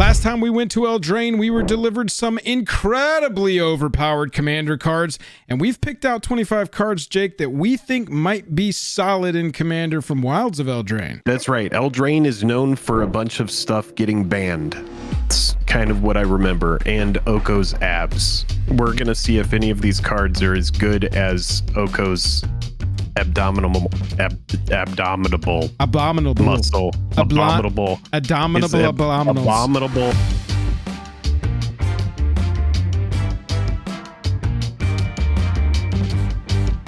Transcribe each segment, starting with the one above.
Last time we went to Eldraine, we were delivered some incredibly overpowered commander cards, and we've picked out 25 cards, Jake, that we think might be solid in commander from Wilds of Eldraine. That's right. Eldraine is known for a bunch of stuff getting banned. It's kind of what I remember. And Oko's abs. We're going to see if any of these cards are as good as Oko's abominable Abominable. muscle. Abominable. Abominable.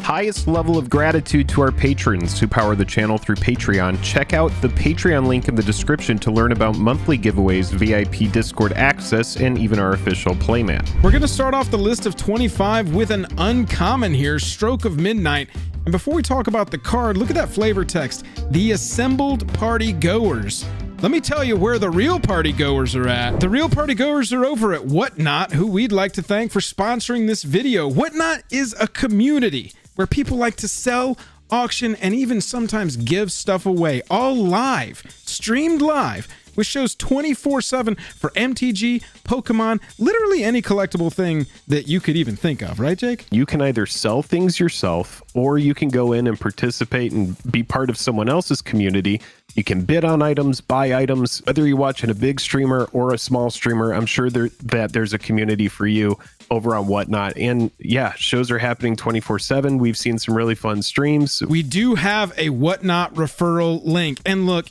Highest level of gratitude to our patrons who power the channel through Patreon. Check out the Patreon link in the description to learn about monthly giveaways, VIP Discord access, and even our official playmat. We're going to start off the list of 25 with an uncommon here, Stroke of Midnight. And before we talk about the card, look at that flavor text. The assembled party goers. Let me tell you where the real party goers are at. The real party goers are over at Whatnot, who we'd like to thank for sponsoring this video. Whatnot is a community where people like to sell, auction, and even sometimes give stuff away, all live, streamed live, which shows 24/7 for MTG, Pokemon, literally any collectible thing that you could even think of, right, Jake? You can either sell things yourself, or you can go in and participate and be part of someone else's community. You can bid on items, buy items, whether you're watching a big streamer or a small streamer. I'm sure that there's a community for you over on Whatnot. And yeah, shows are happening 24/7. We've seen some really fun streams. We do have a Whatnot referral link. And look,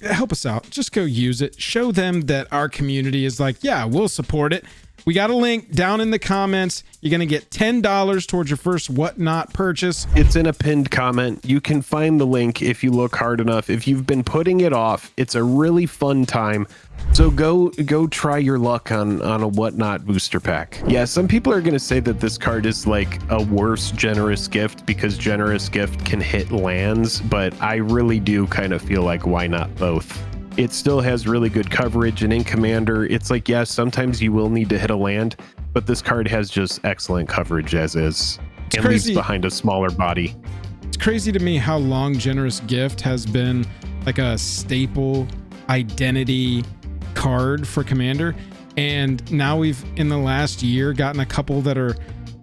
help us out. Just go use it. Show them that our community is like, yeah, we'll support it. We got a link down in the comments. You're going to get $10 towards your first Whatnot purchase. It's in a pinned comment. You can find the link if you look hard enough. If you've been putting it off, it's a really fun time. So go try your luck on a Whatnot booster pack. Yeah, some people are going to say that this card is like a worse Generous Gift because Generous Gift can hit lands, but I really do kind of feel like why not both? It still has really good coverage, and in Commander, it's like, yes, sometimes you will need to hit a land, but this card has just excellent coverage as is. It leaves behind a smaller body. It's crazy to me how long Generous Gift has been like a staple identity card for Commander, and now we've, in the last year, gotten a couple that are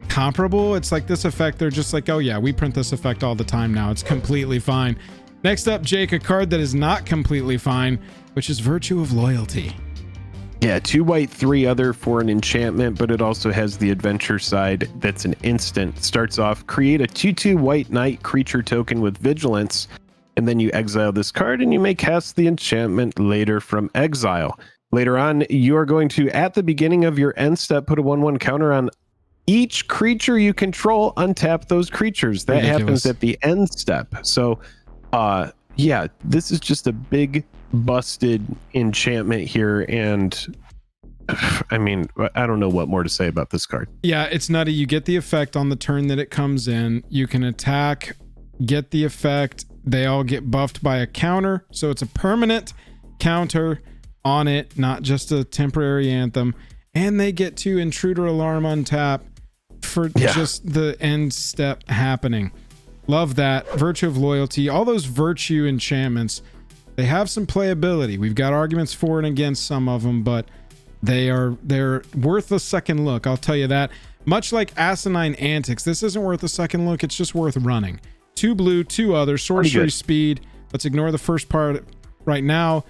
comparable. It's like this effect, they're just like, oh yeah, we print this effect all the time now. It's completely fine. Next up, Jake, a card that is not completely fine, which is Virtue of Loyalty. Yeah, 2 white, 3 other for an enchantment, but it also has the adventure side that's an instant. Starts off, create a 2/2 white knight creature token with vigilance, and then you exile this card and you may cast the enchantment later from exile. Later on, you are going to, at the beginning of your end step, put a 1/1 counter on each creature you control, untap those creatures. That happens at the end step. So yeah, this is just a big busted enchantment here, and I mean, I don't know what more to say about this card. Yeah, it's nutty. You get the effect on the turn that it comes in. You can attack, get the effect. They all get buffed by a counter, so it's a permanent counter on it, not just a temporary anthem. And they get to Intruder Alarm untap for just the end step happening. Love that. Virtue of Loyalty, all those virtue enchantments, they have some playability. We've got arguments for and against some of them, but they're worth a second look, I'll tell you that. Much like Asinine Antics, this isn't worth a second look, it's just worth running. 2 blue, 2 other, sorcery speed. Let's ignore the first part right now.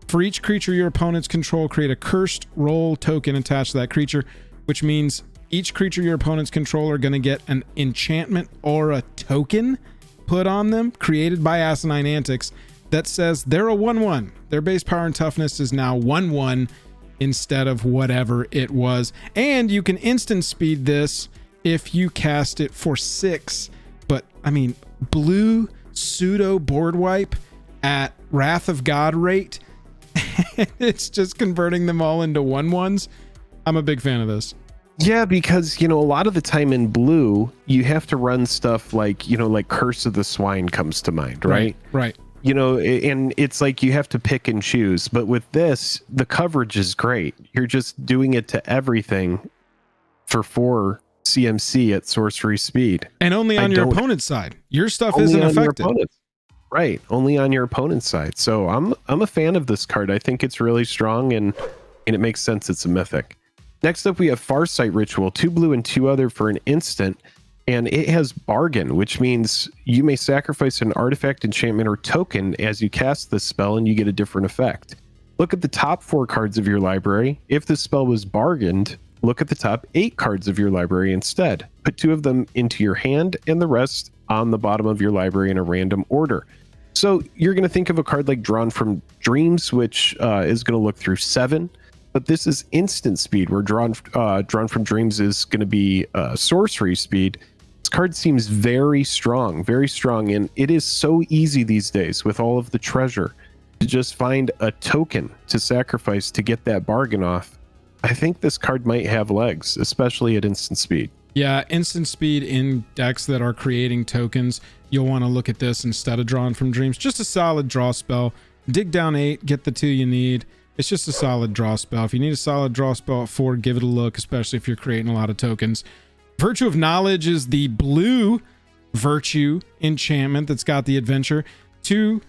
For each creature your opponents control, create a cursed roll token attached to that creature, which means each creature your opponents control are going to get an enchantment or a token put on them, created by Asinine Antics, that says they're a 1/1. Their base power and toughness is now 1/1 instead of whatever it was. And you can instant speed this if you cast it for 6. But, I mean, blue pseudo board wipe at Wrath of God rate. It's just converting them all into 1/1s. I'm a big fan of this. Yeah, because, you know, a lot of the time in blue, you have to run stuff like, you know, like Curse of the Swine comes to mind, right? Right. You know, and it's like you have to pick and choose. But with this, the coverage is great. You're just doing it to everything for 4 CMC at sorcery speed. And only on your opponent's side. Your stuff isn't affected. Right. Only on your opponent's side. So I'm a fan of this card. I think it's really strong, and and it makes sense it's a mythic. Next up, we have Farsight Ritual, 2 blue and 2 other for an instant, and it has Bargain, which means you may sacrifice an artifact, enchantment, or token as you cast this spell, and you get a different effect. Look at the top 4 cards of your library. If the spell was bargained, look at the top 8 cards of your library instead. Put 2 of them into your hand and the rest on the bottom of your library in a random order. So you're going to think of a card like Drawn from Dreams, which is going to look through 7. But this is instant speed, where drawn from Dreams is going to be sorcery speed. This card seems very strong, and it is so easy these days with all of the treasure to just find a token to sacrifice to get that bargain off. I think this card might have legs, especially at instant speed. Yeah, instant speed in decks that are creating tokens, you'll want to look at this instead of Drawn from Dreams. Just a solid draw spell. Dig down 8, get the 2 you need. It's just a solid draw spell. If you need a solid draw spell at 4, give it a look, especially if you're creating a lot of tokens. Virtue of Knowledge is the blue virtue enchantment that's got the adventure. 2,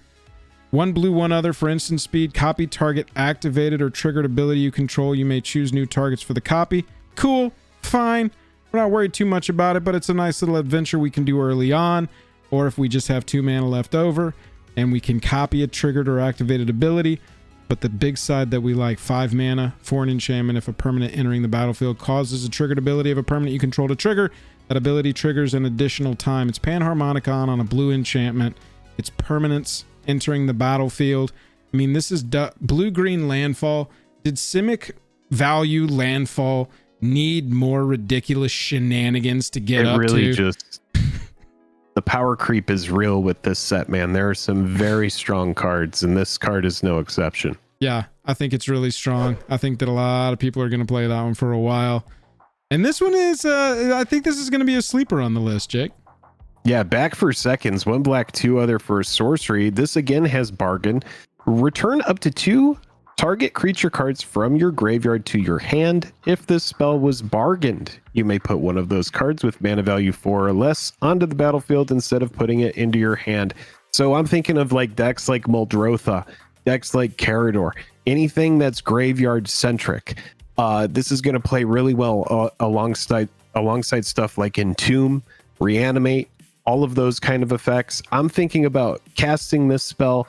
1 blue, 1 other for instant speed. Copy target activated or triggered ability you control. You may choose new targets for the copy. Cool, fine. We're not worried too much about it, but it's a nice little adventure we can do early on, or if we just have 2 mana left over and we can copy a triggered or activated ability. But the big side that we like, 5 mana for an enchantment. If a permanent entering the battlefield causes a triggered ability of a permanent you control to trigger, that ability triggers an additional time. It's Panharmonicon on a blue enchantment. It's permanents entering the battlefield. I mean, this is blue-green landfall. Did Simic value landfall need more ridiculous shenanigans to get up to? It really just... The power creep is real with this set, man. There are some very strong cards, and this card is no exception. Yeah, I think it's really strong. I think that a lot of people are going to play that one for a while. And this one is, I think this is going to be a sleeper on the list, Jake. Yeah, back for seconds. 1 black, 2 other for sorcery. This again has Bargain. Return up to 2 target creature cards from your graveyard to your hand. If this spell was bargained, you may put one of those cards with mana value 4 or less onto the battlefield instead of putting it into your hand. So I'm thinking of like decks like Muldrotha, decks like Carador, anything that's graveyard centric. This is going to play really well alongside stuff like Entomb, Reanimate, all of those kind of effects. I'm thinking about casting this spell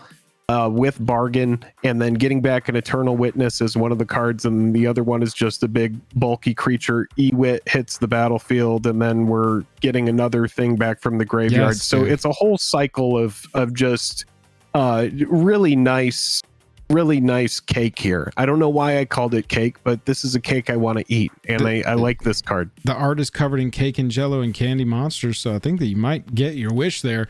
with Bargain and then getting back an Eternal Witness as one of the cards, and the other one is just a big bulky creature. Ewit hits the battlefield, and then we're getting another thing back from the graveyard. Yes, so it's a whole cycle of just really nice cake here. I don't know why I called it cake, but this is a cake I want to eat, and I like this card. The art is covered in cake and jello and candy monsters, so I think that you might get your wish there.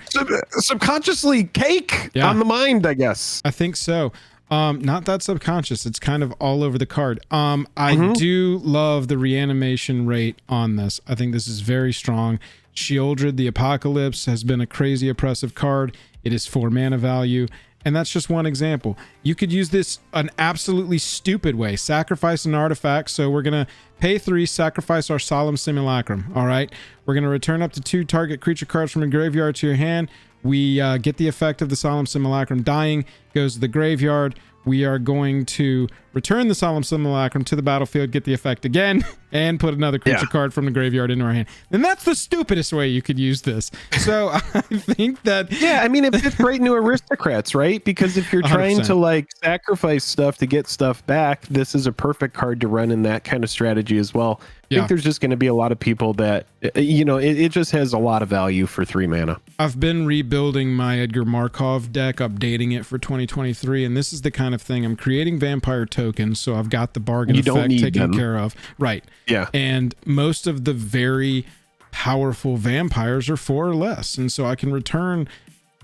Subconsciously, cake on the mind, I guess. I think so. Not that subconscious. It's kind of all over the card. I do love the reanimation rate on this. I think this is very strong. Sheoldred the Apocalypse has been a crazy oppressive card. It is 4 mana value. And that's just one example. You could use this an absolutely stupid way. Sacrifice an artifact. So we're going to pay 3, sacrifice our Solemn Simulacrum. All right. We're going to return up to 2 target creature cards from a graveyard to your hand. We get the effect of the Solemn Simulacrum dying, goes to the graveyard. We are going to return the Solemn Simulacrum to the battlefield, get the effect again, and put another creature card from the graveyard into our hand. And that's the stupidest way you could use this. So I think that... Yeah, I mean, it fits right into Aristocrats, right? Because if you're trying 100%. to like sacrifice stuff to get stuff back, this is a perfect card to run in that kind of strategy as well. I think there's just going to be a lot of people that, you know, it just has a lot of value for 3 mana. I've been rebuilding my Edgar Markov deck, updating it for 2023, and this is the kind of thing. I'm creating vampire tokens, so I've got the bargain effect taken care of. Right. Yeah. And most of the very powerful vampires are 4 or less, and so I can return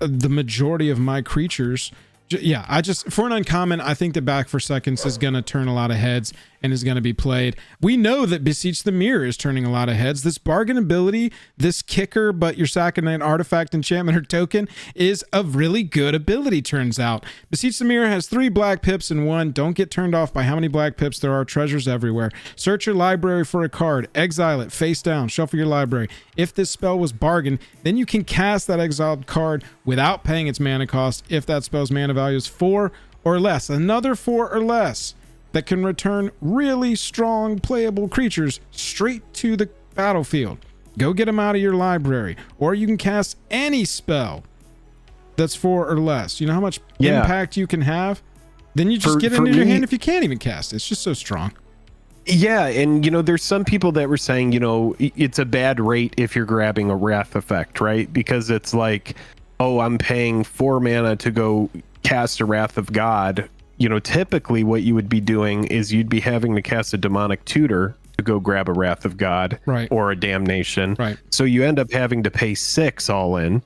the majority of my creatures. Yeah, for an uncommon, I think the back for seconds is going to turn a lot of heads and is going to be played. We know that Beseech the Mirror is turning a lot of heads. This bargain ability, this kicker, but you're sacking an artifact, enchantment, or token is a really good ability, turns out. Beseech the Mirror has 3 black pips and 1. Don't get turned off by how many black pips there are. Treasures everywhere. Search your library for a card. Exile it face down. Shuffle your library. If this spell was bargain, then you can cast that exiled card without paying its mana cost if that spell's mana value is 4 or less. Another 4 or less. that can return really strong playable creatures straight to the battlefield. Go get them out of your library, or you can cast any spell that's 4 or less. You know how much impact you can have? Then you just get it into your hand if you can't even cast it. It's just so strong. Yeah, and there's some people that were saying, it's a bad rate if you're grabbing a Wrath effect, right? Because it's like, oh, I'm paying 4 mana to go cast a Wrath of God. Typically what you would be doing is you'd be having to cast a Demonic Tutor to go grab a Wrath of God, right, or a Damnation. Right. So you end up having to pay 6 all in.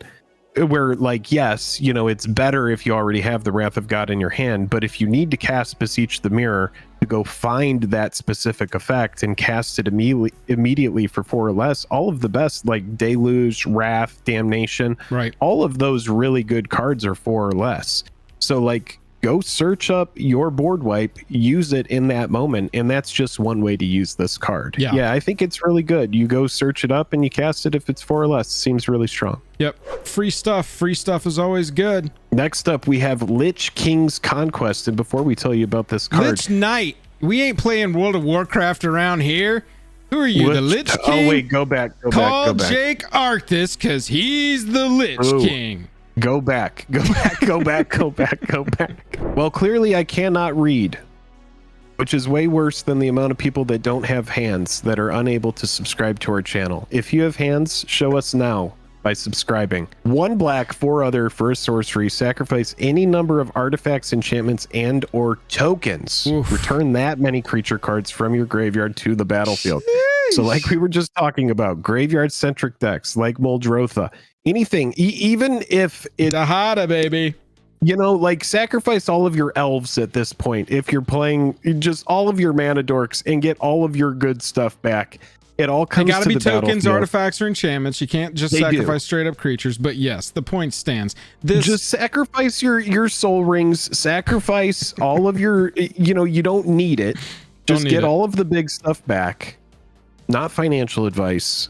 Where, like, yes, it's better if you already have the Wrath of God in your hand, but if you need to cast Beseech the Mirror to go find that specific effect and cast it immediately for 4 or less, all of the best, like Deluge, Wrath, Damnation, right, all of those really good cards are 4 or less. So, like, go search up your board wipe, use it in that moment, and that's just one way to use this card. Yeah, I think it's really good. You go search it up and you cast it if it's 4 or less. Seems really strong. Yep. Free stuff is always good. Next up, we have Lich King's Conquest. And before we tell you about this card... Lich Knight. We ain't playing World of Warcraft around here. Who are you, the Lich King? Oh, wait, go back. Call Jake Arthas, because he's the Lich King. Go back. Well, clearly I cannot read, which is way worse than the amount of people that don't have hands that are unable to subscribe to our channel. If you have hands, show us now by subscribing. 1 black, 4 other for a sorcery. Sacrifice any number of artifacts, enchantments, and or tokens. Oof. Return that many creature cards from your graveyard to the battlefield. Sheesh. So like we were just talking about, graveyard-centric decks like Muldrotha, anything, even if it... Dahada, baby. Like sacrifice all of your elves at this point. If you're playing just all of your mana dorks and get all of your good stuff back. It all comes to the battlefield. They gotta be tokens, artifacts, or enchantments. You can't just sacrifice straight up creatures. But yes, the point stands. Just sacrifice your soul rings. Sacrifice all of your, you don't need it. Just get all of the big stuff back. Not financial advice.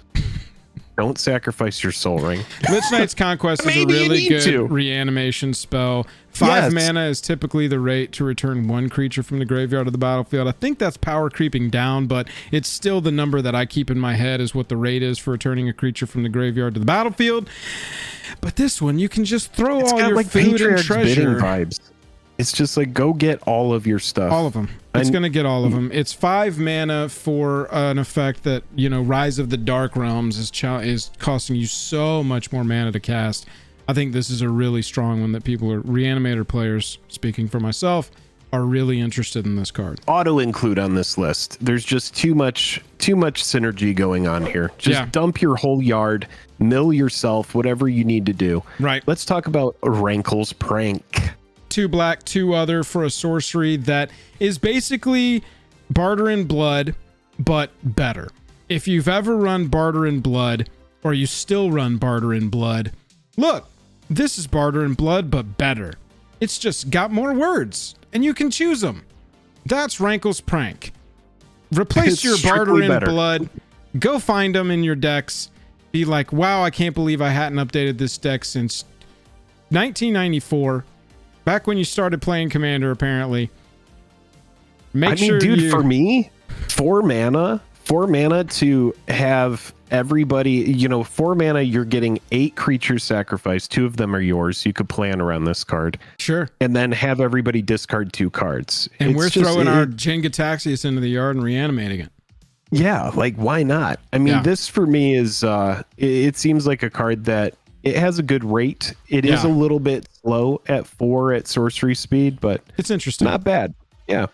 Don't sacrifice your soul ring. Lich Knight's Conquest is a really good reanimation spell. 5 mana is typically the rate to return 1 creature from the graveyard to the battlefield. I think that's power creeping down, but it's still the number that I keep in my head is what the rate is for returning a creature from the graveyard to the battlefield. But this one, you can just throw all your like food and treasure. Vibes. It's just like, go get all of your stuff. All of them. It's going to get all of them. It's 5 mana for an effect that, Rise of the Dark Realms is costing you so much more mana to cast. I think this is a really strong one that people are, Reanimator players, speaking for myself, are really interested in this card. Auto include on this list. There's just too much synergy going on here. Just dump your whole yard, mill yourself, whatever you need to do. Right. Let's talk about Rankle's Prank. 2 black, 2 other for a sorcery that is basically Barter in Blood, but better. If you've ever run Barter in Blood, or you still run Barter in Blood, look, this is Barter in Blood, but better. It's just got more words, and you can choose them. That's Rankle's Prank. Replace your Barter in Blood, go find them in your decks, be like, wow, I can't believe I hadn't updated this deck since 1994. Back when you started playing Commander, apparently. Dude, for me, 4 mana to have everybody, 4 mana, you're getting 8 creatures sacrificed. 2 of them are yours. You could plan around this card. Sure. And then have everybody discard 2 cards. And we're throwing our Jenga Taxius into the yard and reanimating it. Yeah, like, why not? I mean, this for me is, it seems like a card that it has a good rate. It is a little bit slow at 4 at sorcery speed, but it's interesting. Not bad. Yeah.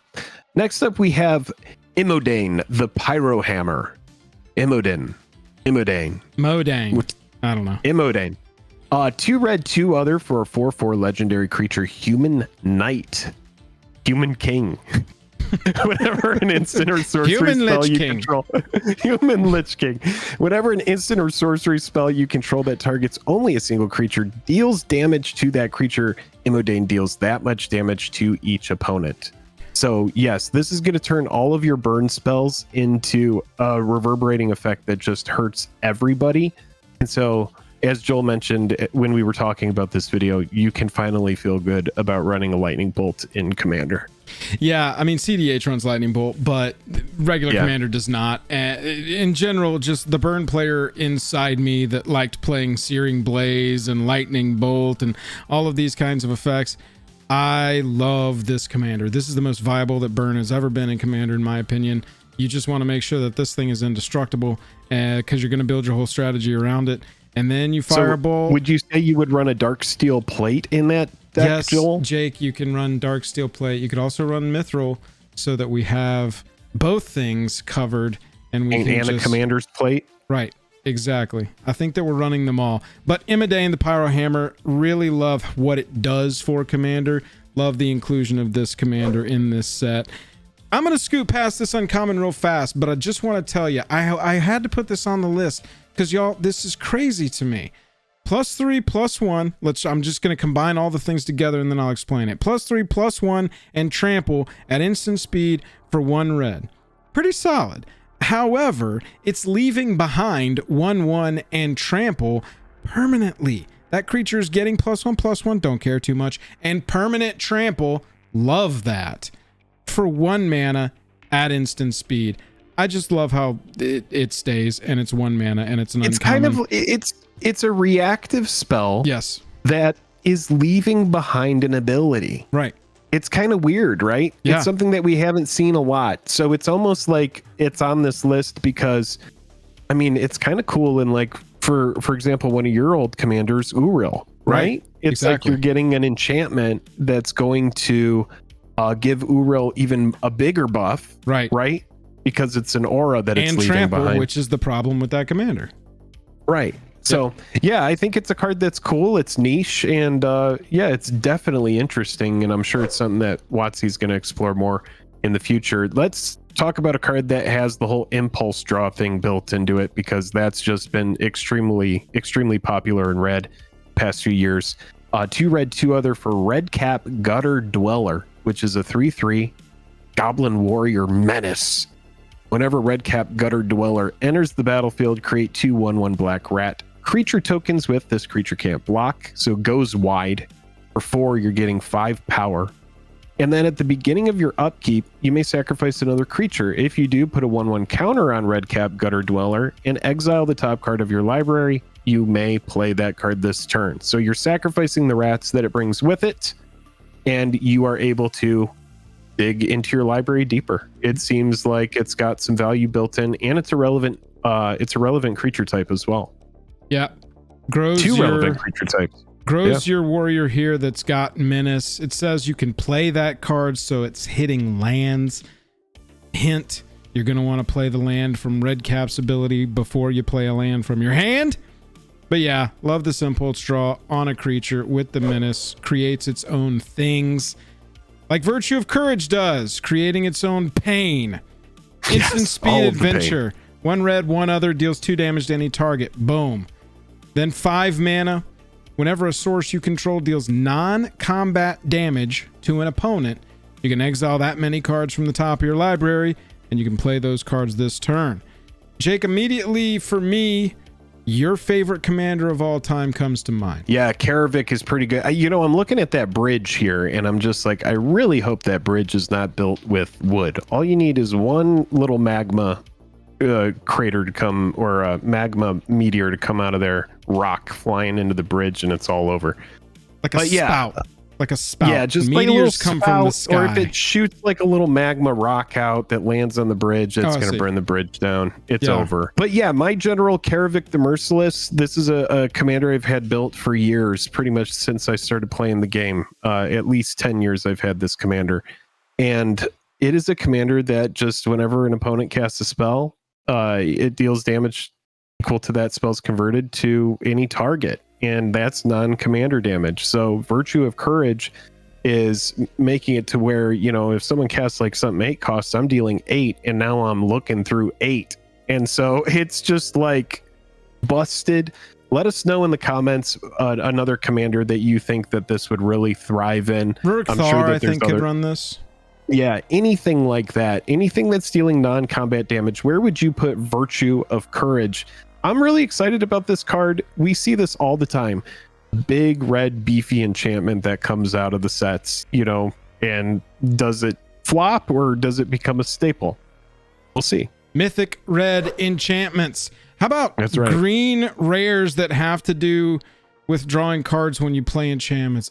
Next up, we have Imodain, the Pyro Hammer. Modang. I don't know. Imodain. 2 red, 2 other for a 4/4 legendary creature, Human Knight. Human King. Whenever an instant or sorcery spell you control. Human Lich King. Whenever an instant or sorcery spell you control that targets only a single creature deals damage to that creature, Imodain deals that much damage to each opponent. So yes, this is going to turn all of your burn spells into a reverberating effect that just hurts everybody. And so as Joel mentioned when we were talking about this video, you can finally feel good about running a lightning bolt in Commander. Yeah, I mean, CDH runs Lightning Bolt, but regular Commander does not. In general, just the burn player inside me that liked playing Searing Blaze and Lightning Bolt and all of these kinds of effects, I love this Commander. This is the most viable that burn has ever been in Commander, in my opinion. You just want to make sure that this thing is indestructible because you're going to build your whole strategy around it. And then you fireball. So would you say you would run a Dark Steel Plate in that deck, yes, Joel? Jake, you can run Dark Steel Plate. You could also run Mithril so that we have both things covered. And a Commander's Plate? Right, exactly. I think that we're running them all. But Imidane, the Pyro Hammer, really love what it does for Commander. Love the inclusion of this Commander in this set. I'm going to scoot past this uncommon real fast, but I just want to tell you, I had to put this on the list because y'all, this is crazy to me. +3, +1. I'm just going to combine all the things together and then I'll explain it. +3, +1, and trample at instant speed for 1 red. Pretty solid. However, it's leaving behind 1/1 and trample permanently. That creature's getting +1/+1, don't care too much. And permanent trample, love that. For 1 mana at instant speed. I just love how it stays and it's 1 mana and it's an uncommon. It's a reactive spell. Yes. That is leaving behind an ability. Right. It's kind of weird, right? Yeah. It's something that we haven't seen a lot. So it's almost like it's on this list because, I mean, it's kind of cool. And like, for example, one of your old commanders, Uriel, right? It's exactly. like you're getting an enchantment that's going to give Uriel even a bigger buff. Right? Because it's an aura that it's leaving trample, behind. which is the problem with that commander. Right. So, yeah, I think it's a card that's cool. It's niche, and yeah, it's definitely interesting, and I'm sure it's something that WotC's going to explore more in the future. Let's talk about a card that has the whole impulse draw thing built into it, because that's just been extremely popular in Red past few years. 2 red, 2 other for Redcap Gutter Dweller, which is a 3/3 Goblin Warrior Menace. Whenever Redcap Gutter Dweller enters the battlefield, create 2 1/1 black rat creature tokens with this creature can't block, so it goes wide. For 4, you're getting 5 power. And then at the beginning of your upkeep, you may sacrifice another creature. If you do, put a 1/1 counter on Redcap Gutter Dweller and exile the top card of your library. You may play that card this turn. So you're sacrificing the rats that it brings with it, and you are able to dig into your library deeper. It seems like it's got some value built in, and it's a relevant creature type as well. Yeah. Grows 2 relevant creature types. Grows your warrior here that's got menace. It says you can play that card, so it's hitting lands. Hint, you're going to want to play the land from Redcap's ability before you play a land from your hand. But yeah, love this impulse draw on a creature with the menace. Creates its own things. Like Virtue of Courage does, creating its own pain. Instant speed adventure. 1 red, 1 other, deals 2 damage to any target. Boom. Then 5 mana. Whenever a source you control deals non-combat damage to an opponent, you can exile that many cards from the top of your library, and you can play those cards this turn. Jake, immediately for me, your favorite commander of all time comes to mind. Yeah, Karavik is pretty good. You know, I'm looking at that bridge here, and I'm just like, I really hope that bridge is not built with wood. All you need is 1 little magma crater to come, or a magma meteor to come out of their rock flying into the bridge, and it's all over. Like a spout. Like a spout. Yeah, just meteors like a little come spout, from the sky. or if it shoots like a little magma rock out that lands on the bridge, it's going to burn the bridge down. It's over. But yeah, my general Karavik the Merciless, this is a commander I've had built for years, pretty much since I started playing the game. At least 10 years I've had this commander. And it is a commander that just whenever an opponent casts a spell, it deals damage equal to that spell's converted to any target. And that's non-commander damage. So Virtue of Courage is making it to where, you know, if someone casts like something 8 costs, I'm dealing 8, and now I'm looking through 8. And so it's just like busted. Let us know in the comments another commander that you think that this would really thrive in. Rurikthar, I'm sure that I think, could run this. Yeah, anything like that. Anything that's dealing non-combat damage. Where would you put Virtue of Courage? I'm really excited about this card. We see this all the time. Big red beefy enchantment that comes out of the sets, you know, and does it flop or does it become a staple? We'll see. Mythic red enchantments. How about That's right. green rares that have to do with drawing cards when you play enchantments?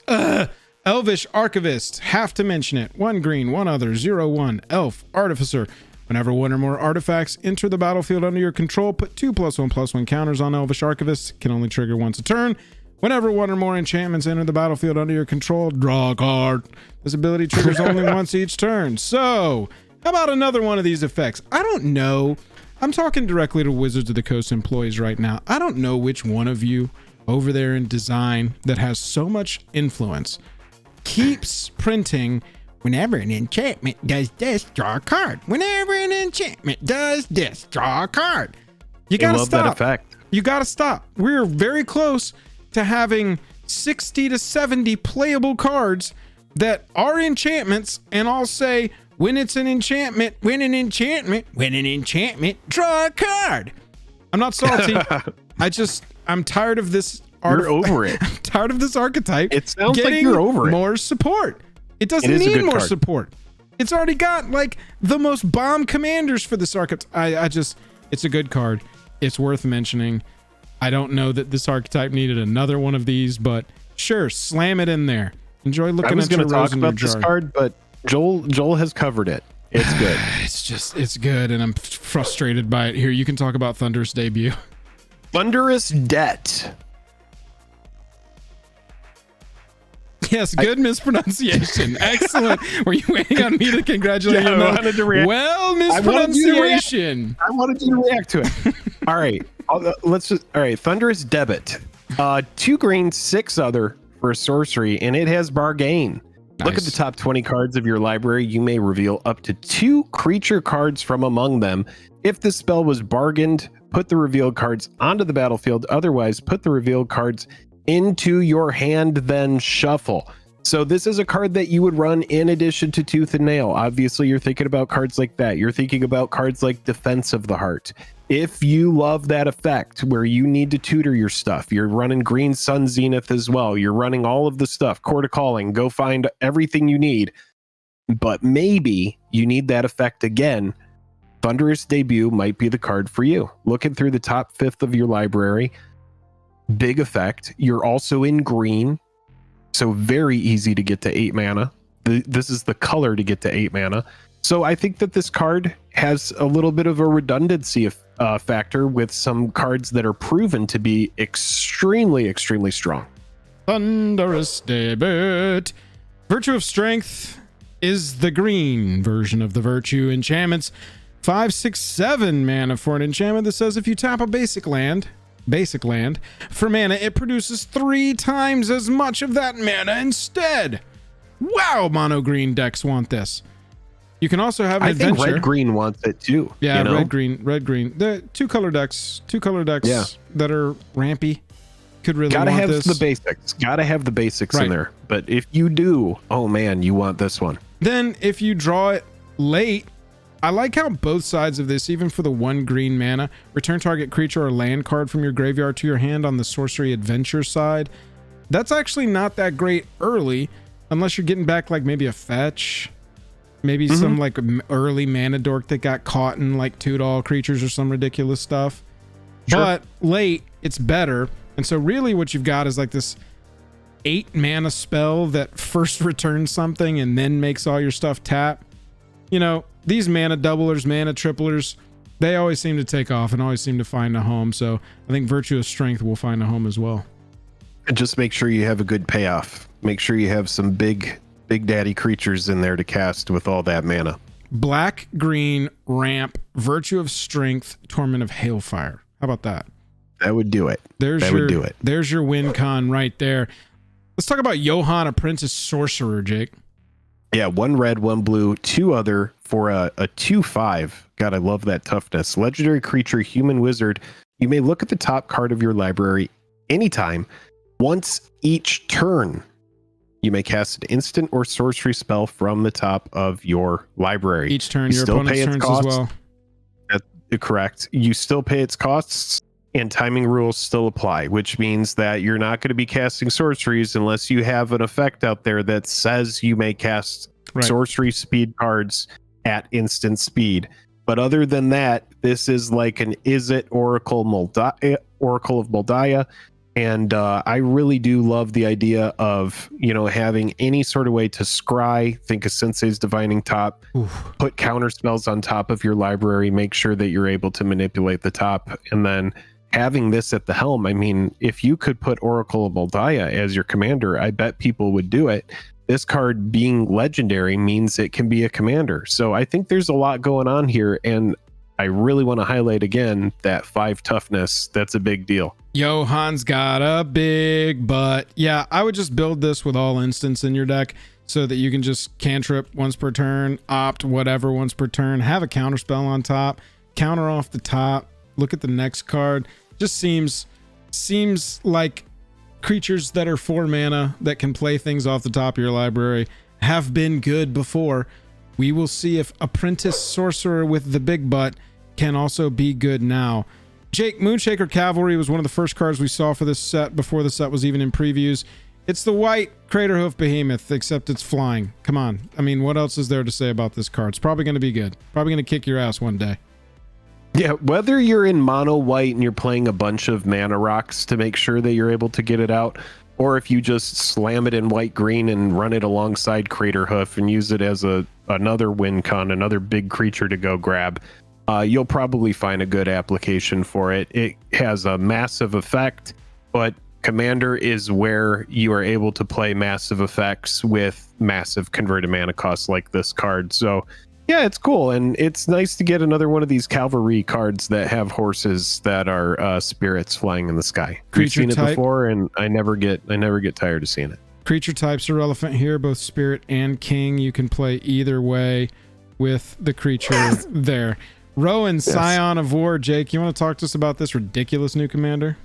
Elvish Archivist. Have to mention it. 1 green, 1 other, 0/1. Elf Artificer. Whenever 1 or more artifacts enter the battlefield under your control, put 2+1/+1 counters on Elvish Archivist. Can only trigger once a turn. Whenever 1 or more enchantments enter the battlefield under your control, draw a card. This ability triggers only once each turn. So, how about another one of these effects? I don't know. I'm talking directly to Wizards of the Coast employees right now. I don't know which one of you over there in design that has so much influence keeps printing, whenever an enchantment does this, draw a card. Whenever an enchantment does this, draw a card. You gotta stop. That effect. You gotta stop. We're very close to having 60 to 70 playable cards that are enchantments, and I'll say, when it's an enchantment, draw a card. I'm not salty. I'm tired of this. You're over it. I'm tired of this archetype. It sounds like you're over it. More support. It doesn't need more support. It's already got like the most bomb commanders for this archetype. It's a good card. It's worth mentioning. I don't know that this archetype needed another one of these, but sure, slam it in there. Enjoy looking at your rose in your jar. I was going to talk about this card, but Joel has covered it. It's good. It's good, and I'm frustrated by it. Here, you can talk about Thunderous Debut. Thunderous Debt. Yes, good mispronunciation. Excellent. Were you waiting on me to congratulate you? I wanted to react. Well, mispronunciation. I wanted you to react to it. All right. All right. Thunderous Debit. 2 green, 6 other for a sorcery, and it has Bargain. Nice. Look at the top 20 cards of your library. You may reveal up to 2 creature cards from among them. If the spell was bargained, put the revealed cards onto the battlefield. Otherwise, put the revealed cards into your hand, then shuffle. So this is a card that you would run in addition to Tooth and Nail. Obviously, you're thinking about cards like that. You're thinking about cards like Defense of the Heart. If you love that effect where you need to tutor your stuff, you're running Green Sun Zenith as well. You're running all of the stuff, Court of Calling, go find everything you need. But maybe you need that effect again. Thunderous Debut might be the card for you. Looking through the top 5th of your library, big effect. You're also in green, so very easy to get to 8 mana. This is the color to get to 8 mana. So I think that this card has a little bit of a redundancy factor with some cards that are proven to be extremely, extremely strong. Thunderous Debut. Virtue of Strength is the green version of the Virtue enchantments. 5, 6, 7 mana for an enchantment that says if you tap a basic land for mana, it produces 3 times as much of that mana instead. Wow, mono green decks want this. You can also have an adventure. I think red green wants it too. Yeah, you know? red green. The two color decks that are rampy could really gotta want have this. The basics. Gotta have the basics in there. But if you do, oh man, you want this one. Then if you draw it late, I like how both sides of this, even for the 1 green mana, return target creature or land card from your graveyard to your hand on the sorcery adventure side. That's actually not that great early, unless you're getting back like maybe a fetch, maybe some like early mana dork that got caught in like 2-doll creatures or some ridiculous stuff. Sure. But late, it's better. And so really what you've got is like this 8 mana spell that first returns something and then makes all your stuff tap. You know, these mana doublers, mana triplers, they always seem to take off and always seem to find a home. So I think Virtue of Strength will find a home as well. And just make sure you have a good payoff. Make sure you have some big daddy creatures in there to cast with all that mana. Black, green, ramp, Virtue of Strength, Torment of Hailfire. How about that? That would do it. Would do it. There's your win con right there. Let's talk about Johann, Apprentice Sorcerer, Jake. Yeah, 1 red, 1 blue, 2 other for a 2/5. God, I love that toughness. Legendary creature, human wizard. You may look at the top card of your library anytime. Once each turn, you may cast an instant or sorcery spell from the top of your library. Each turn, your opponent's turns as well. That's correct. You still pay its costs, and timing rules still apply, which means that you're not going to be casting sorceries unless you have an effect out there that says you may cast sorcery speed cards at instant speed. But other than that, this is like an Izzet Oracle of Moldiah. And I really do love the idea of, having any sort of way to scry, think of Sensei's Divining Top, put counter spells on top of your library, make sure that you're able to manipulate the top, and then having this at the helm. I mean, if you could put Oracle of Moldiah as your commander, I bet people would do it. This card being legendary means it can be a commander. So I think there's a lot going on here, and I really want to highlight again that 5 toughness. That's a big deal. Johan's got a big butt. Yeah, I would just build this with all instants in your deck so that you can just cantrip once per turn, opt whatever once per turn, have a counter spell on top, counter off the top, look at the next card. Just seems like creatures that are 4 mana that can play things off the top of your library have been good before. We will see if Apprentice Sorcerer with the big butt can also be good now. Jake, Moonshaker Cavalry was one of the first cards we saw for this set before the set was even in previews. It's the white Craterhoof Behemoth, except it's flying. Come on. I mean, what else is there to say about this card? It's probably going to be good. Probably going to kick your ass one day. Yeah, whether you're in mono white and you're playing a bunch of mana rocks to make sure that you're able to get it out, or if you just slam it in white green and run it alongside Craterhoof and use it as another win con, another big creature to go grab, you'll probably find a good application for it. It has a massive effect, but Commander is where you are able to play massive effects with massive converted mana costs like this card. So yeah, it's cool, and it's nice to get another one of these cavalry cards that have horses that are spirits flying in the sky. We've seen it before, and I never get tired of seeing it. Creature types are relevant here, both spirit and king. You can play either way with the creature there. Rowan, Scion of War. Jake, you want to talk to us about this ridiculous new commander?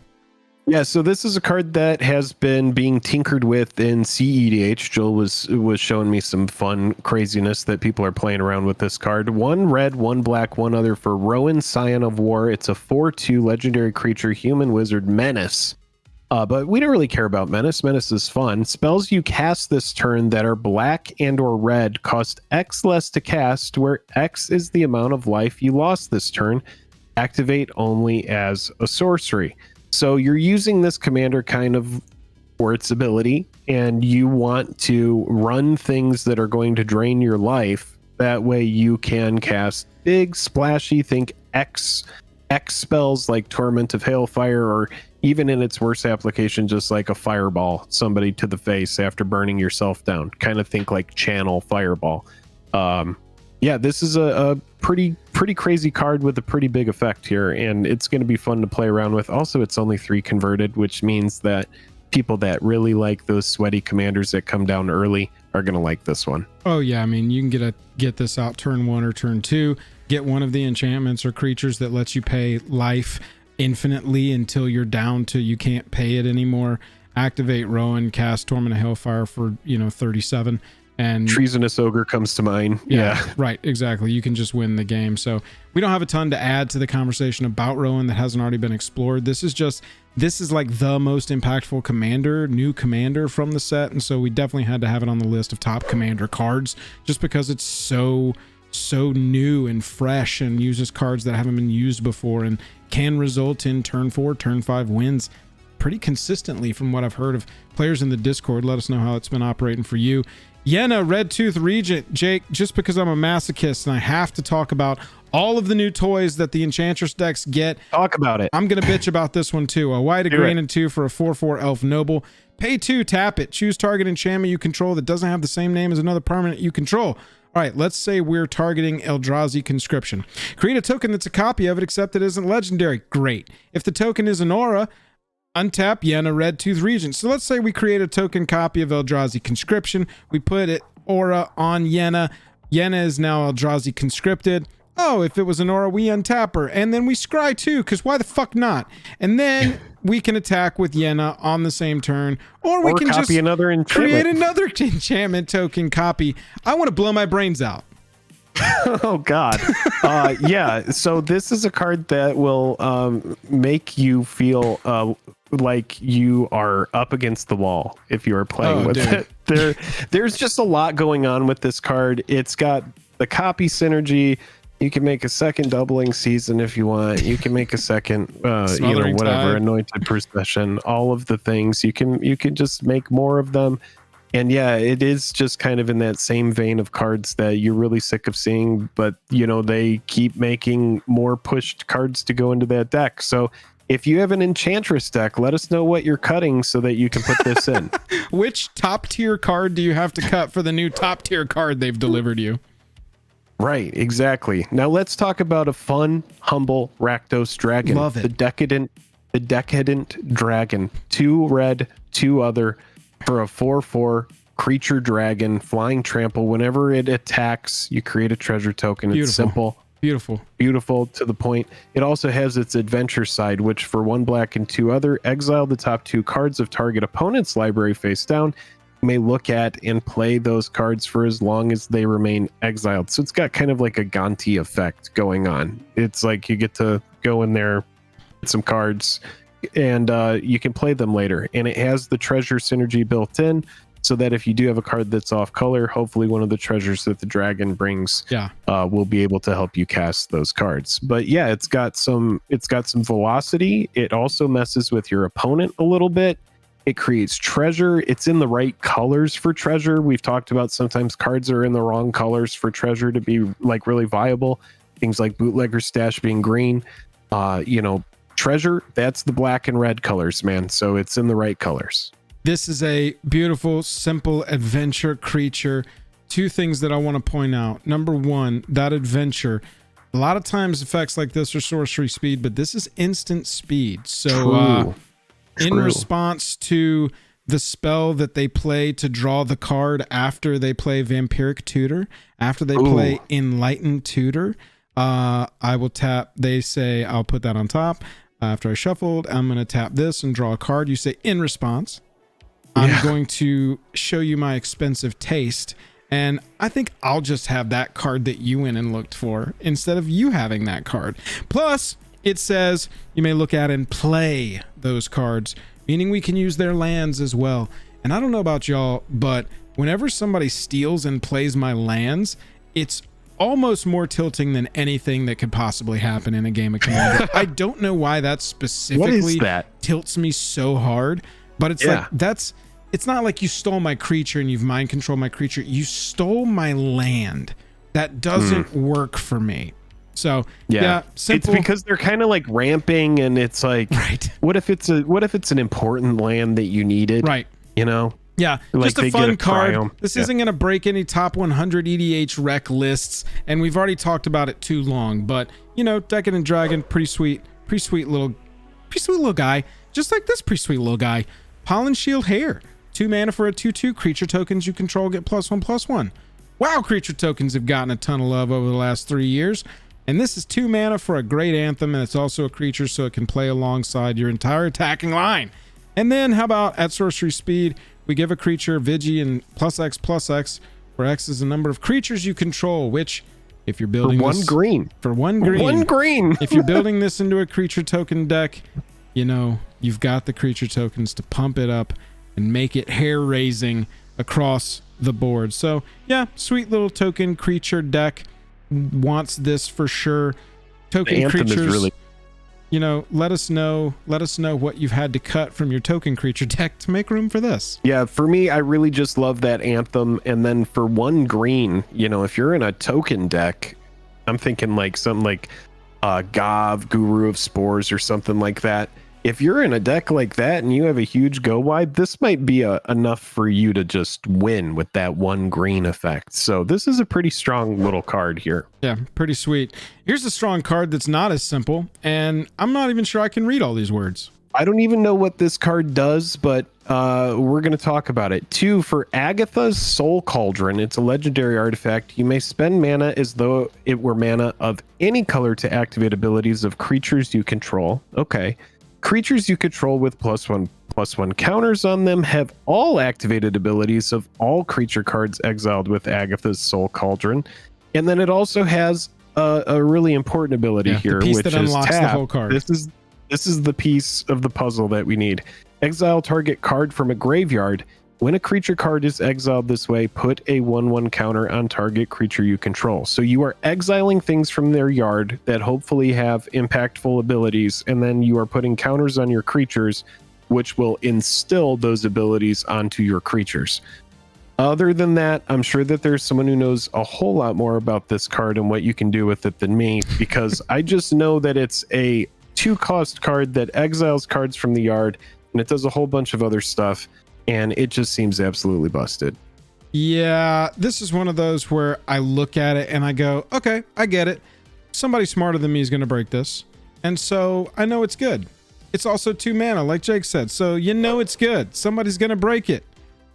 Yeah, so this is a card that has been being tinkered with in CEDH. Joel was showing me some fun craziness that people are playing around with this card. 1 red, 1 black, 1 other for Rowan, Scion of War. It's a 4/2 legendary creature, human wizard, menace. But we don't really care about menace. Menace is fun. Spells you cast this turn that are black and or red cost X less to cast, where X is the amount of life you lost this turn. Activate only as a sorcery. So you're using this commander kind of for its ability, and you want to run things that are going to drain your life. That way you can cast big, splashy, think X spells like Torment of Hailfire, or even in its worst application, just like a fireball somebody to the face after burning yourself down. Kind of think like Channel Fireball. Yeah, this is a pretty crazy card with a pretty big effect here, and it's going to be fun to play around with. Also, it's only 3 converted, which means that people that really like those sweaty commanders that come down early are going to like this one. Oh yeah, I mean, you can get this out turn 1 or turn 2, get one of the enchantments or creatures that lets you pay life infinitely until you're down to you can't pay it anymore. Activate Rowan, cast Torment of Hailfire for 37. And Treasonous Ogre comes to mind. Yeah, right, exactly. You can just win the game. So we don't have a ton to add to the conversation about Rowan that hasn't already been explored. This is like the most impactful new commander from the set, and so we definitely had to have it on the list of top commander cards just because it's so new and fresh and uses cards that haven't been used before and can result in turn 4, turn 5 wins pretty consistently from what I've heard of players in the Discord. Let us know how it's been operating for you. Yenna, Red Tooth Regent. Jake, just because I'm a masochist and I have to talk about all of the new toys that the Enchantress decks get. Talk about it. I'm going to bitch about this one too. A white, a green, and 2 for a 4/4 Elf Noble. Pay 2, tap it. Choose target enchantment you control that doesn't have the same name as another permanent you control. All right, let's say we're targeting Eldrazi Conscription. Create a token that's a copy of it, except it isn't legendary. Great. If the token is an aura, untap Yenna, Red Tooth Regent. So let's say we create a token copy of Eldrazi Conscription. We put it aura on Yenna. Yenna is now Eldrazi Conscripted. Oh, if it was an aura, we untap her. And then we scry too, because why the fuck not? And then we can attack with Yenna on the same turn. Or we can copy just another enchantment. Create another enchantment token copy. I want to blow my brains out. Oh God. Yeah. So this is a card that will make you feel like you are up against the wall if you are playing with it. There's just a lot going on with this card. It's got the copy synergy. You can make a second doubling season if you want. You can make a second, Smothering whatever, Tide. anointed procession. All of the things you can just make more of them. And yeah, it is just kind of in that same vein of cards that you're really sick of seeing, but they keep making more pushed cards to go into that deck. So if you have an Enchantress deck, let us know what you're cutting so that you can put this in. Which top tier card do you have to cut for the new top tier card they've delivered you? Right, exactly. Now let's talk about a fun, humble Rakdos dragon. Love it. The decadent dragon. 2 red, 2 other. For a 4/4 creature dragon, flying trample. Whenever it attacks, you create a treasure token. Beautiful. It's simple, beautiful to the point. It also has its adventure side, which for 1 black and 2 other, exile the top 2 cards of target opponent's library face down. You may look at and play those cards for as long as they remain exiled. So it's got kind of like a Gonti effect going on. It's like you get to go in there, get some cards, and you can play them later. And it has the treasure synergy built in, so that if you do have a card that's off color, hopefully one of the treasures that the dragon brings will be able to help you cast those cards. But yeah, it's got some velocity. It also messes with your opponent a little bit. It creates treasure. It's in the right colors for treasure. We've talked about sometimes cards are in the wrong colors for treasure to be like really viable. Things like Bootlegger Stash being green. Treasure, that's the black and red colors, man. So it's in the right colors. This is a beautiful, simple adventure creature. 2 things that I want to point out. Number 1, that adventure. A lot of times effects like this are sorcery speed, but this is instant speed. So in response to the spell that they play to draw the card after they play Vampiric Tutor, after they play Enlightened Tutor, I will tap, they say, I'll put that on top. After I shuffled, I'm going to tap this and draw a card. You say, in response, I'm going to show you my expensive taste. And I think I'll just have that card that you went and looked for instead of you having that card. Plus, it says you may look at and play those cards, meaning we can use their lands as well. And I don't know about y'all, but whenever somebody steals and plays my lands, it's almost more tilting than anything that could possibly happen in a game of Commander. I don't know why that specifically tilts me so hard, but it's like it's not like you stole my creature and you've mind controlled my creature. You stole my land. That doesn't work for me. So simple. It's because they're kind of like ramping, and it's like, what if it's an important land that you needed? Right. Like just a fun card. This isn't going to break any top 100 EDH rec lists, and we've already talked about it too long. But Decadent Dragon, pretty sweet little guy, just like this pretty sweet little guy. Pollen Shield Hair, 2 mana for a 2/2 creature tokens you control get +1/+1. Wow, creature tokens have gotten a ton of love over the last 3 years. And this is 2 mana for a great anthem, and it's also a creature, so it can play alongside your entire attacking line. And then how about at sorcery speed, we give a creature Vigi and +X/+X, where X is the number of creatures you control, which if you're building for one green, if you're building this into a creature token deck, you've got the creature tokens to pump it up and make it hair raising across the board. So yeah, sweet little token creature deck. Wants this for sure. Token creatures, let us know what you've had to cut from your token creature deck to make room for this. Yeah, for me, I really just love that anthem. And then for 1 green, if you're in a token deck, I'm thinking like something like Gav, Guru of Spores, or something like that. If you're in a deck like that and you have a huge go wide, this might be enough for you to just win with that 1 green effect. So this is a pretty strong little card here. Yeah, pretty sweet. Here's a strong card that's not as simple, and I'm not even sure I can read all these words. I don't even know what this card does, but we're going to talk about it. 2 for Agatha's Soul Cauldron. It's a legendary artifact. You may spend mana as though it were mana of any color to activate abilities of creatures you control. Okay. Creatures you control with +1/+1 counters on them have all activated abilities of all creature cards exiled with Agatha's Soul Cauldron. And then it also has a really important ability here, the piece which that is unlocks tap. the whole card. This is the piece of the puzzle that we need. Exile target card from a graveyard. When a creature card is exiled this way, put a 1/1 counter on target creature you control. So you are exiling things from their yard that hopefully have impactful abilities, and then you are putting counters on your creatures, which will instill those abilities onto your creatures. Other than that, I'm sure that there's someone who knows a whole lot more about this card and what you can do with it than me, because I just know that it's a 2-cost card that exiles cards from the yard, and it does a whole bunch of other stuff, and it just seems absolutely busted. Yeah, this is one of those where I look at it and I go, okay, I get it. Somebody smarter than me is going to break this. And so I know it's good. It's also 2 mana, like Jake said. So you know it's good. Somebody's going to break it.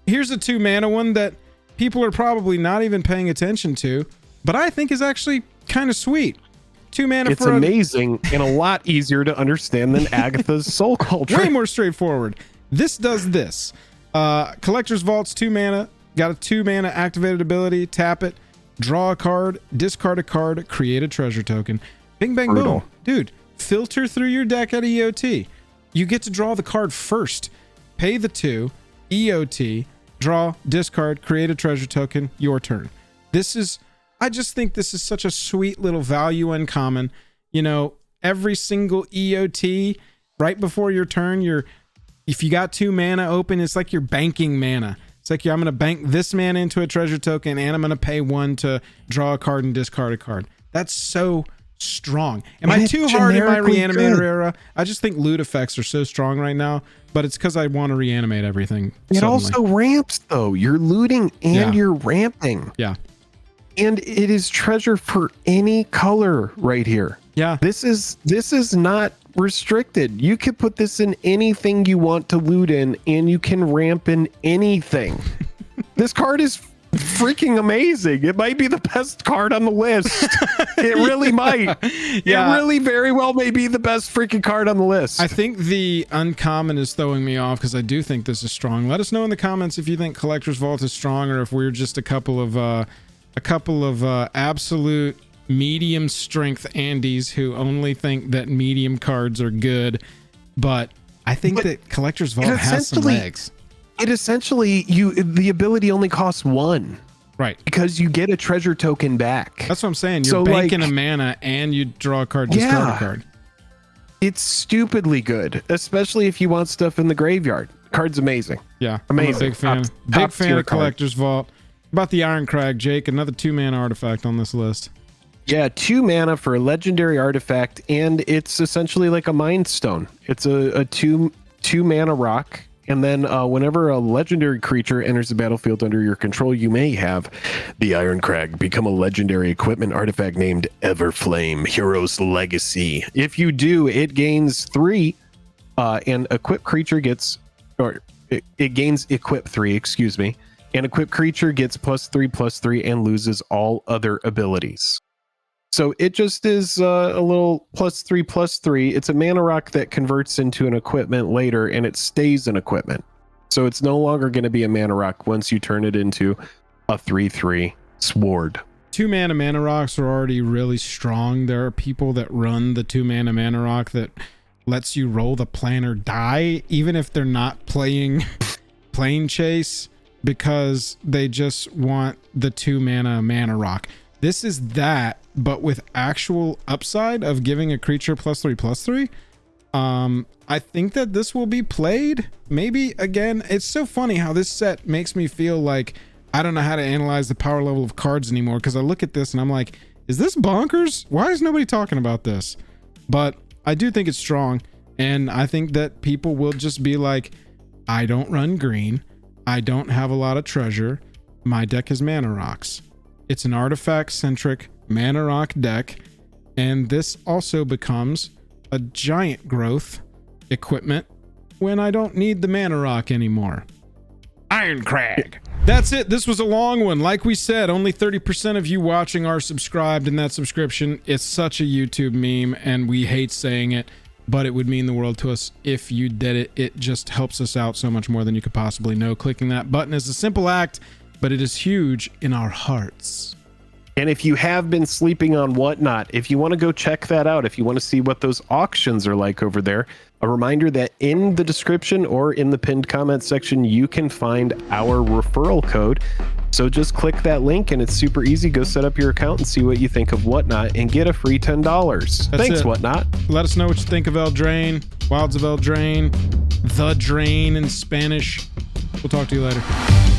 Here's a 2 mana one that people are probably not even paying attention to, but I think is actually kind of sweet. 2 mana it's amazing and a lot easier to understand than Agatha's Soul Culture. Way more straightforward. This does this. Collector's Vault's 2 mana, got a 2 mana activated ability, tap it, draw a card, discard a card, create a treasure token. Bing, bang, Brutal. boom. Dude, filter through your deck at EOT. You get to draw the card first. Pay the 2, EOT, draw, discard, create a treasure token, your turn. I just think this is such a sweet little value uncommon. You know, every single EOT right before your turn, if you got 2 mana open, it's like you're banking mana. It's like, I'm going to bank this mana into a treasure token, and I'm going to pay 1 to draw a card and discard a card. That's so strong. Am I too hard in my reanimator era? I just think loot effects are so strong right now, but it's because I want to reanimate everything. It also ramps, though. You're looting and you're ramping. Yeah. And it is treasure for any color right here. Yeah. This is not restricted. You could put this in anything you want to loot in, and you can ramp in anything. This card is freaking amazing. It might be the best card on the list. It really might. Yeah. It really very well may be the best freaking card on the list. I think the uncommon is throwing me off because I do think this is strong. Let us know in the comments if you think Collector's Vault is strong, or if we're just a couple of absolute medium strength Andes who only think that medium cards are good. But I think that Collector's Vault has some legs. It essentially, the ability only costs 1. Right. Because you get a treasure token back. That's what I'm saying. You're banking a mana and you draw a card, discard a card. It's stupidly good, especially if you want stuff in the graveyard. Card's amazing. Yeah. Amazing. I'm a big fan. Big fan of Collector's Vault. About the Iron Crag, Jake, another 2 mana artifact on this list. Yeah, 2 mana for a legendary artifact, and it's essentially like a Mind Stone. It's a 2 mana rock, and then whenever a legendary creature enters the battlefield under your control, you may have the Iron Crag become a legendary equipment artifact named Everflame, Hero's Legacy. If you do, it gains 3, and equip creature gets, or it gains equip 3, excuse me, and equip creature gets +3/+3 and loses all other abilities. So it just is a little +3/+3. It's a mana rock that converts into an equipment later, and it stays an equipment. So it's no longer going to be a mana rock once you turn it into a 3/3 sword. 2 mana rocks are already really strong. There are people that run the 2 mana rock that lets you roll the plan or die, even if they're not playing Plane Chase, because they just want the 2 mana rock. This is that, but with actual upside of giving a creature +3/+3. I think that this will be played. Maybe again, it's so funny how this set makes me feel like I don't know how to analyze the power level of cards anymore, because I look at this and I'm like, is this bonkers? Why is nobody talking about this? But I do think it's strong, and I think that people will just be like, I don't run green. I don't have a lot of treasure. My deck is mana rocks. It's an artifact-centric mana rock deck, and this also becomes a giant growth equipment when I don't need the mana rock anymore. Iron Crag. That's it. This was a long one. Like we said, only 30% of you watching are subscribed, and that subscription is such a YouTube meme, and we hate saying it, but it would mean the world to us if you did it. It just helps us out so much more than you could possibly know. Clicking that button is a simple act, but it is huge in our hearts. And if you have been sleeping on Whatnot, if you want to go check that out, if you want to see what those auctions are like over there, a reminder that in the description or in the pinned comment section, you can find our referral code. So just click that link and it's super easy. Go set up your account and see what you think of Whatnot and get a free $10. Thanks, Whatnot. Let us know what you think of Eldraine, Wilds of Eldraine, The Drain in Spanish. We'll talk to you later.